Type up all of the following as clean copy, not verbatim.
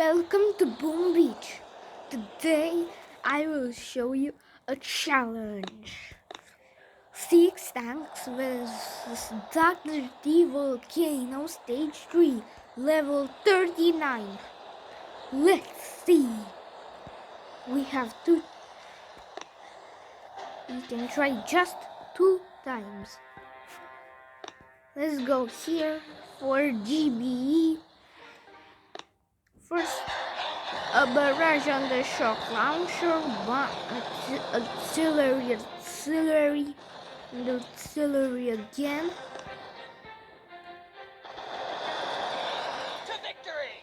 welcome to Boom Beach. Today I will show you a challenge. 6 tanks versus Dr T Volcano Stage 3 level 39. Let's see. We can try just 2 times. Let's go here for GBE. First, a barrage on the shock launcher, one auxiliary, and auxiliary again. To victory!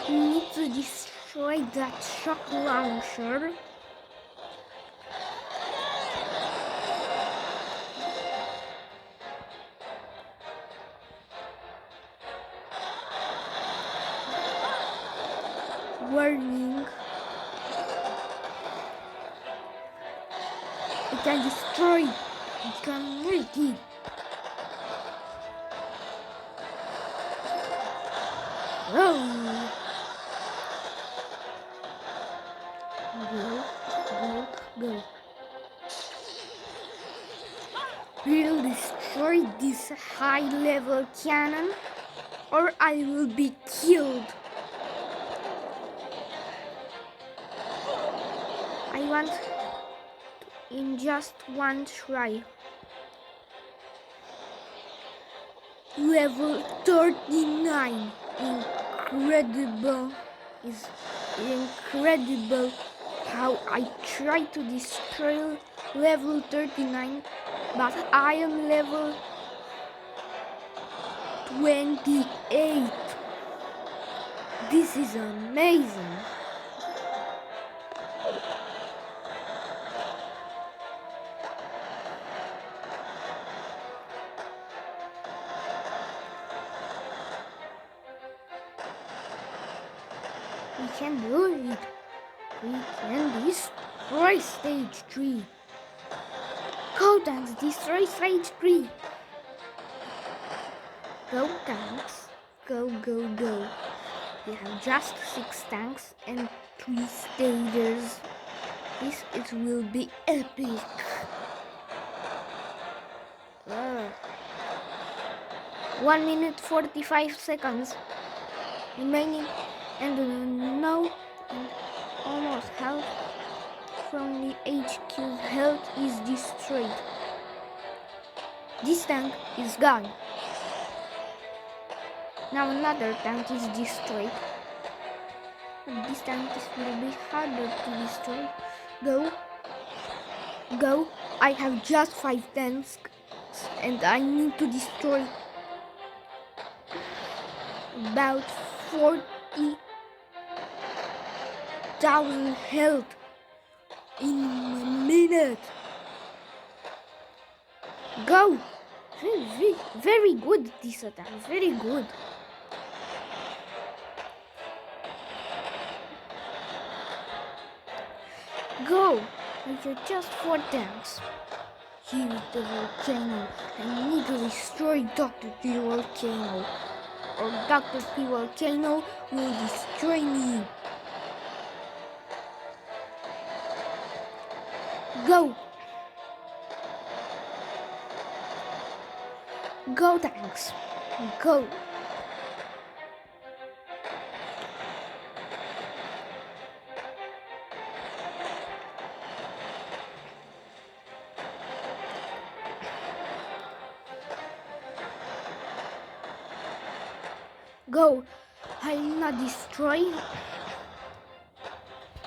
We need to destroy that shock launcher. Warning. We can destroy it. We can make it. Oh. Go. We'll destroy this high-level cannon, or I will be killed. I want in just one try. Level 39. Incredible. Is incredible how I try to destroy level 39, but I am level 28. This is amazing. We can do it. We can destroy stage 3. Go tanks, destroy stage 3. Go tanks. Go. We have just 6 tanks and 3 stages. It will be epic. 1 minute 45 seconds remaining, and now almost half from the HQ's health is destroyed. This tank is gone. Now another tank is destroyed. This tank will be harder to destroy. Go. I have just 5 tanks and I need to destroy about 40,000 health in a minute. Go! Very good this attack, very good. Go! I have just 4 tanks. Here is the volcano. I need to destroy Dr. T Volcano, or Dr. T Volcano will destroy me. Go! Go tanks! Go! Go! I'll not destroy.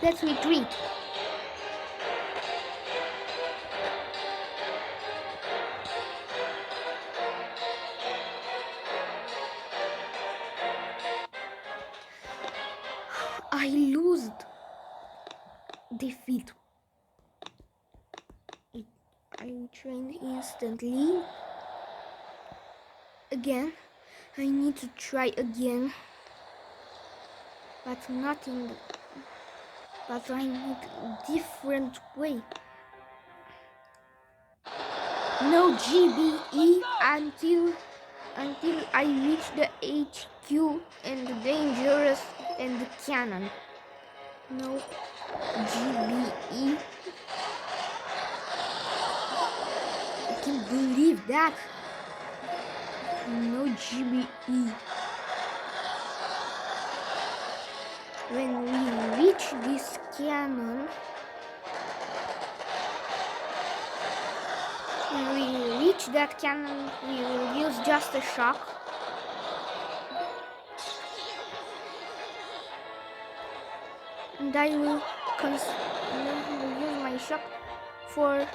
Let's retreat. I lose defeat. I trained instantly. Again, I need to try again, but but I need a different way. No GBE until until I reach the HQ and the dangerous and the cannon. No GBE. I can't believe that. No GBE. When we reach this cannon, when we reach that cannon, we will use just a shock. And I will use my shock for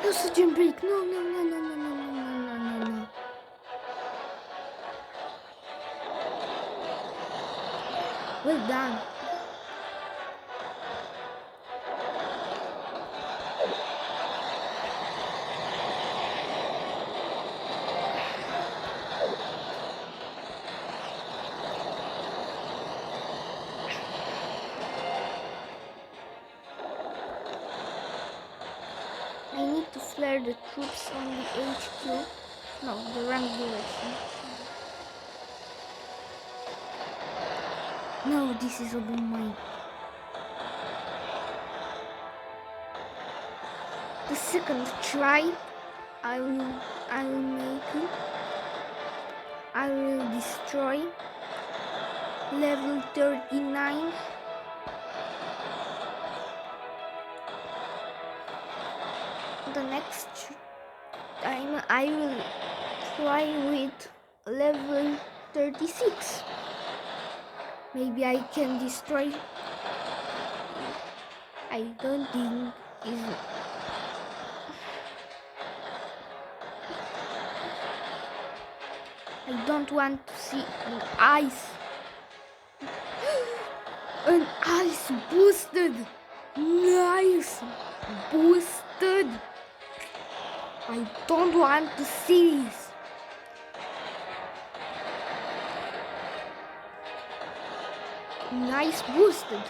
oxygen break. No. Well done. I need to flare the troops on the HQ. No, the wrong direction. No, this is all mine. The second try, I will make it. I will destroy level 39. The next time I will try with level 36. Maybe I can destroy. I don't think is. I don't want to see an ice. An ice boosted. Nice boosted. I don't want to see this. Nice boosted.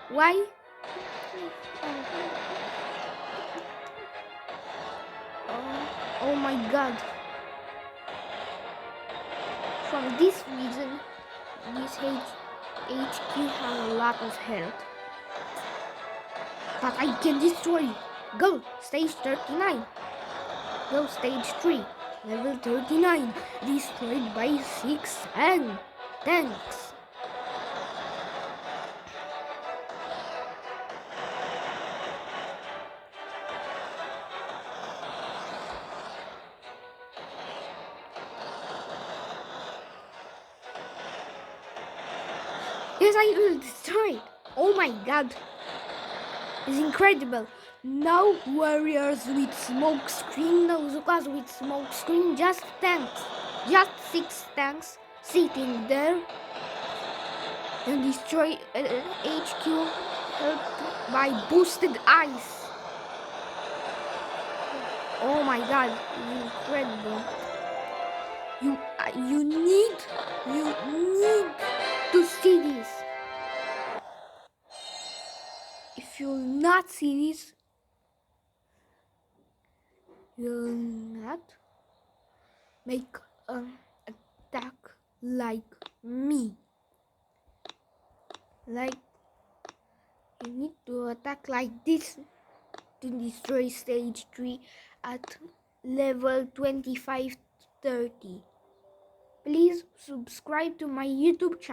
Why? Oh my god. From this reason, this HQ has a lot of health. But I can destroy it. Go, stage 39. Go, stage 3. Level 39. Destroyed by 6 tanks. Yes, I will destroy it. Oh my god. It's incredible. No warriors with smoke screen, no Zukas with smoke screen, just tanks. Just 6 tanks sitting there and destroy HQ helped by boosted ice. Oh my god, it's incredible. You need to see this. If you'll not see this, you'll not make an attack like me. Like, you need to attack like this to destroy stage 3 at level 25-30. Please subscribe to my YouTube channel.